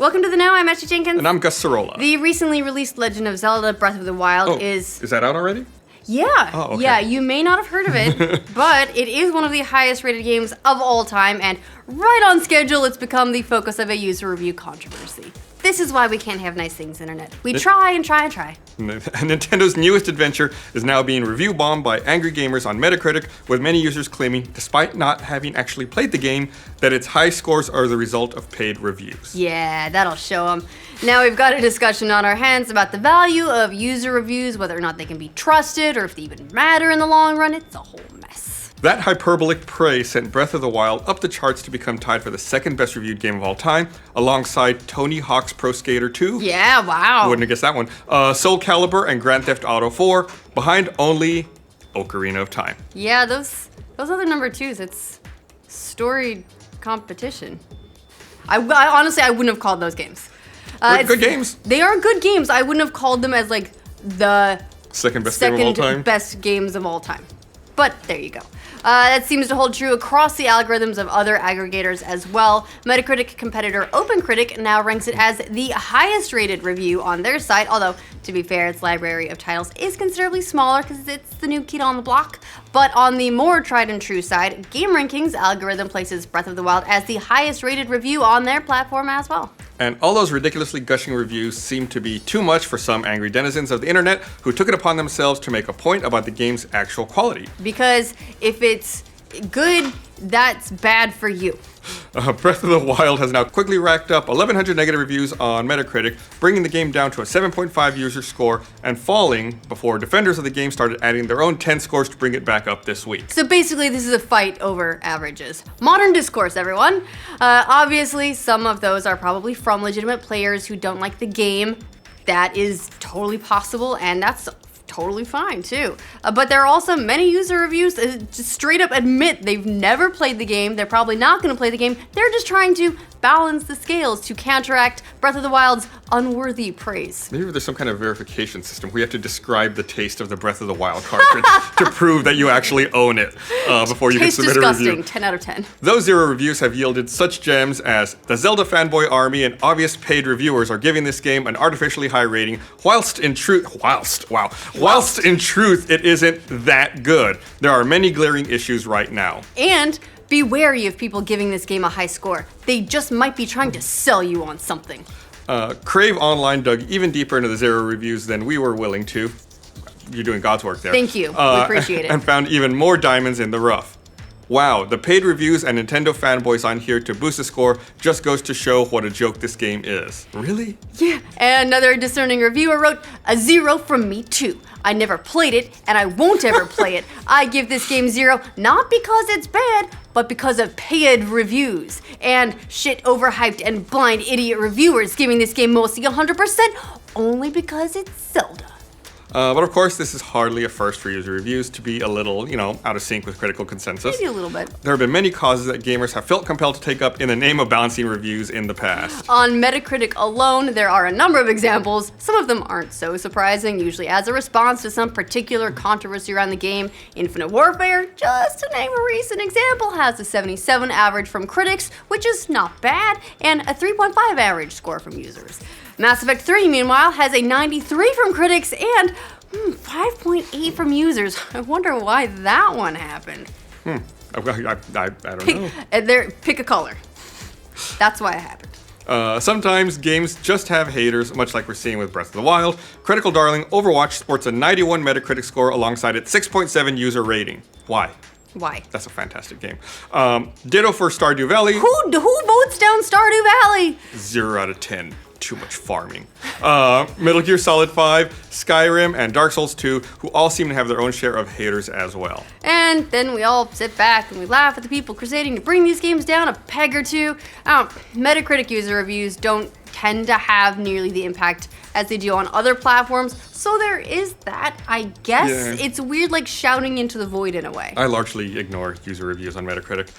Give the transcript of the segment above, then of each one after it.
Welcome to the Now, I'm actually Jenkins. And I'm Gus Sorola. The recently released Legend of Zelda Breath of the Wild is that out already? Yeah. Oh, okay. Yeah, you may not have heard of it, but it is one of the highest rated games of all time, and right on schedule, it's become the focus of a user review controversy. This is why we can't have nice things, internet. We try and try and try. Nintendo's newest adventure is now being review bombed by angry gamers on Metacritic, with many users claiming, despite not having actually played the game, that its high scores are the result of paid reviews. Yeah, that'll show them. Now we've got a discussion on our hands about the value of user reviews, whether or not they can be trusted, or if they even matter in the long run. It's a whole mess. That hyperbolic praise sent Breath of the Wild up the charts to become tied for the second best reviewed game of all time, alongside Tony Hawk's Pro Skater 2. Yeah, wow. Wouldn't have guessed that one. Soul Calibur and Grand Theft Auto 4, behind only Ocarina of Time. Yeah, those other number twos, it's storied competition. I honestly, I wouldn't have called those games. Good games. They are good games. I wouldn't have called them as like the Second best game of all time. Best games of all time. But there you go. That seems to hold true across the algorithms of other aggregators as well. Metacritic competitor OpenCritic now ranks it as the highest rated review on their site, although, to be fair, its library of titles is considerably smaller because it's the new kid on the block. But on the more tried and true side, Game Rankings algorithm places Breath of the Wild as the highest rated review on their platform as well. And all those ridiculously gushing reviews seem to be too much for some angry denizens of the internet who took it upon themselves to make a point about the game's actual quality. Because if it's good, that's bad for you. Breath of the Wild has now quickly racked up 1,100 negative reviews on Metacritic, bringing the game down to a 7.5 user score and falling before defenders of the game started adding their own 10 scores to bring it back up this week. So basically, this is a fight over averages. Modern discourse, everyone. Obviously, some of those are probably from legitimate players who don't like the game. That is totally possible, and that's totally fine too. But there are also many user reviews that just straight up admit they've never played the game, they're probably not going to play the game, they're just trying to balance the scales to counteract Breath of the Wild's unworthy praise. Maybe there's some kind of verification system where you have to describe the taste of the Breath of the Wild cartridge to prove that you actually own it before you can submit a review. Disgusting, 10 out of 10. Those zero reviews have yielded such gems as the Zelda fanboy army and obvious paid reviewers are giving this game an artificially high rating, whilst in truth it isn't that good. There are many glaring issues right now. And be wary of people giving this game a high score. They just might be trying to sell you on something. Crave Online dug even deeper into the zero reviews than we were willing to. You're doing God's work there. Thank you. We appreciate it. And found even more diamonds in the rough. Wow, the paid reviews and Nintendo fanboys on here to boost the score just goes to show what a joke this game is. Really? Yeah. And another discerning reviewer wrote, "A 0 from me too. I never played it, and I won't ever play it. I give this game 0, not because it's bad, but because of paid reviews. And shit overhyped and blind idiot reviewers giving this game mostly 100% only because it's Zelda." But of course, this is hardly a first for user reviews to be a little, out of sync with critical consensus. Maybe a little bit. There have been many causes that gamers have felt compelled to take up in the name of balancing reviews in the past. On Metacritic alone, there are a number of examples. Some of them aren't so surprising, usually as a response to some particular controversy around the game. Infinite Warfare, just to name a recent example, has a 77 average from critics, which is not bad, and a 3.5 average score from users. Mass Effect 3, meanwhile, has a 93 from critics and 5.8 from users. I wonder why that one happened. I don't know. Pick a color. That's why it happened. Sometimes games just have haters, much like we're seeing with Breath of the Wild. Critical darling Overwatch sports a 91 Metacritic score alongside its 6.7 user rating. Why? Why? That's a fantastic game. Ditto for Stardew Valley. Who votes down Stardew Valley? 0 out of 10. Too much farming. Metal Gear Solid 5, Skyrim, and Dark Souls 2, who all seem to have their own share of haters as well. And then we all sit back and we laugh at the people crusading to bring these games down a peg or two. Metacritic user reviews don't tend to have nearly the impact as they do on other platforms. So there is that, I guess. Yeah. It's weird, like shouting into the void in a way. I largely ignore user reviews on Metacritic.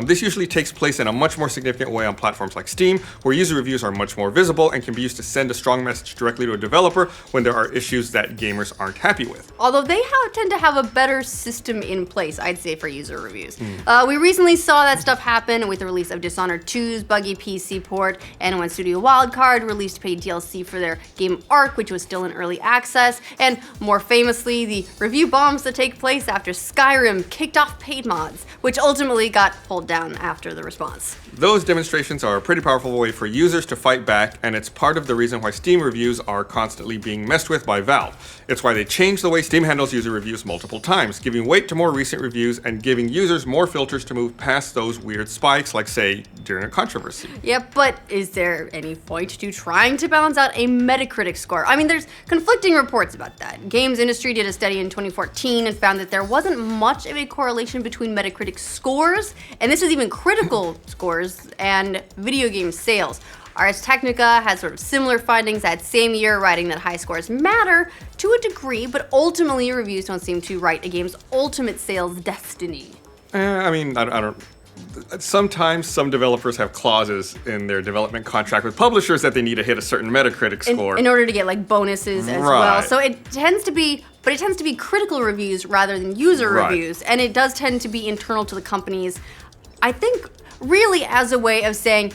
This usually takes place in a much more significant way on platforms like Steam, where user reviews are much more visible and can be used to send a strong message directly to a developer when there are issues that gamers aren't happy with. Although they tend to have a better system in place, I'd say, for user reviews. We recently saw that stuff happen with the release of Dishonored 2's buggy PC port, and when Studio Wildcard released paid DLC for their game Arc, which was still in early access, and more famously, the review bombs that take place after Skyrim kicked off paid mods, which ultimately got pulled down after the response. Those demonstrations are a pretty powerful way for users to fight back, and it's part of the reason why Steam reviews are constantly being messed with by Valve. It's why they changed the way Steam handles user reviews multiple times, giving weight to more recent reviews and giving users more filters to move past those weird spikes, like, say, during a controversy. Yep, but is there any point to trying to balance out a Metacritic score? I mean, there's conflicting reports about that. Games Industry did a study in 2014 and found that there wasn't much of a correlation between Metacritic scores, and this is even critical scores, and video game sales. Ars Technica had sort of similar findings that same year, writing that high scores matter to a degree, but ultimately reviews don't seem to write a game's ultimate sales destiny. I don't. Sometimes some developers have clauses in their development contract with publishers that they need to hit a certain Metacritic score in order to get like bonuses as well. So it tends to be critical reviews rather than user reviews, and it does tend to be internal to the companies. I think really as a way of saying,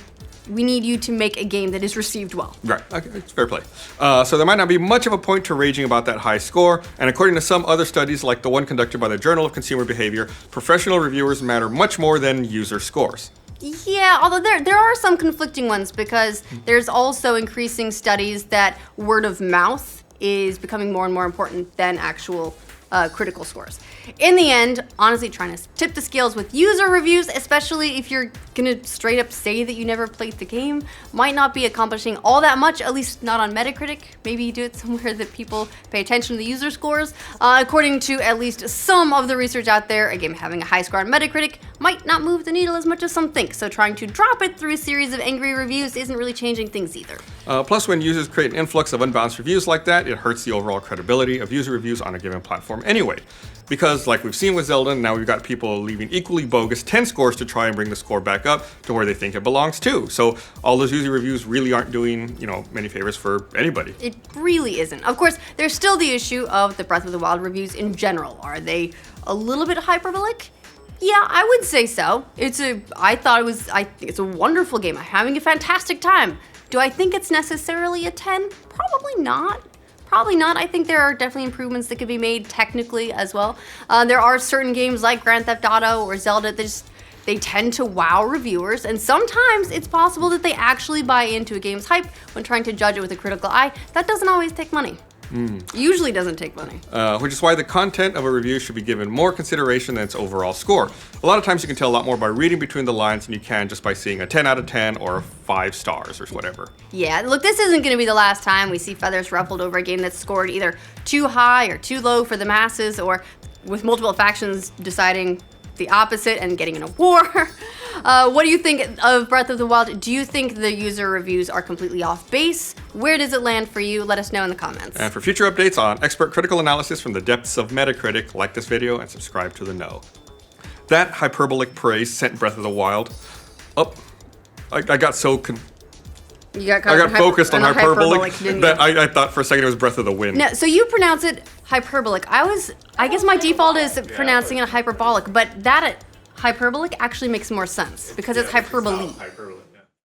we need you to make a game that is received well. Right, okay, it's fair play. So there might not be much of a point to raging about that high score, and according to some other studies, like the one conducted by the Journal of Consumer Behavior, professional reviewers matter much more than user scores. Yeah, although there are some conflicting ones, because there's also increasing studies that word of mouth is becoming more and more important than actual critical scores. In the end, honestly, trying to tip the scales with user reviews, especially if you're gonna straight up say that you never played the game, might not be accomplishing all that much, at least not on Metacritic. Maybe you do it somewhere that people pay attention to the user scores. According to at least some of the research out there, a game having a high score on Metacritic might not move the needle as much as some think, so trying to drop it through a series of angry reviews isn't really changing things either. Plus, when users create an influx of unbalanced reviews like that, it hurts the overall credibility of user reviews on a given platform anyway. Because, like we've seen with Zelda, now we've got people leaving equally bogus 10 scores to try and bring the score back up to where they think it belongs to. So all those user reviews really aren't doing, many favors for anybody. It really isn't. Of course, there's still the issue of the Breath of the Wild reviews in general. Are they a little bit hyperbolic? Yeah, I would say so. I think it's a wonderful game. I'm having a fantastic time. Do I think it's necessarily a 10? Probably not. I think there are definitely improvements that could be made technically as well. There are certain games like Grand Theft Auto or Zelda that they tend to wow reviewers, and sometimes it's possible that they actually buy into a game's hype when trying to judge it with a critical eye. That doesn't always take money. Usually doesn't take money. Which is why the content of a review should be given more consideration than its overall score. A lot of times you can tell a lot more by reading between the lines than you can just by seeing a 10 out of 10 or 5 stars or whatever. Yeah, look, this isn't going to be the last time we see feathers ruffled over a game that's scored either too high or too low for the masses, or with multiple factions deciding the opposite and getting in a war. What do you think of Breath of the Wild? Do you think the user reviews are completely off base? Where does it land for you? Let us know in the comments. And for future updates on expert critical analysis from the depths of Metacritic, like this video and subscribe to the know. That hyperbolic praise sent Breath of the Wild up. I got so I got focused on hyperbolic didn't that you? I thought for a second it was Breath of the Wind. No, so you pronounce it hyperbolic. I guess my default is pronouncing it hyperbolic, but that hyperbolic actually makes more sense because it's hyperbole. Hyperbolic.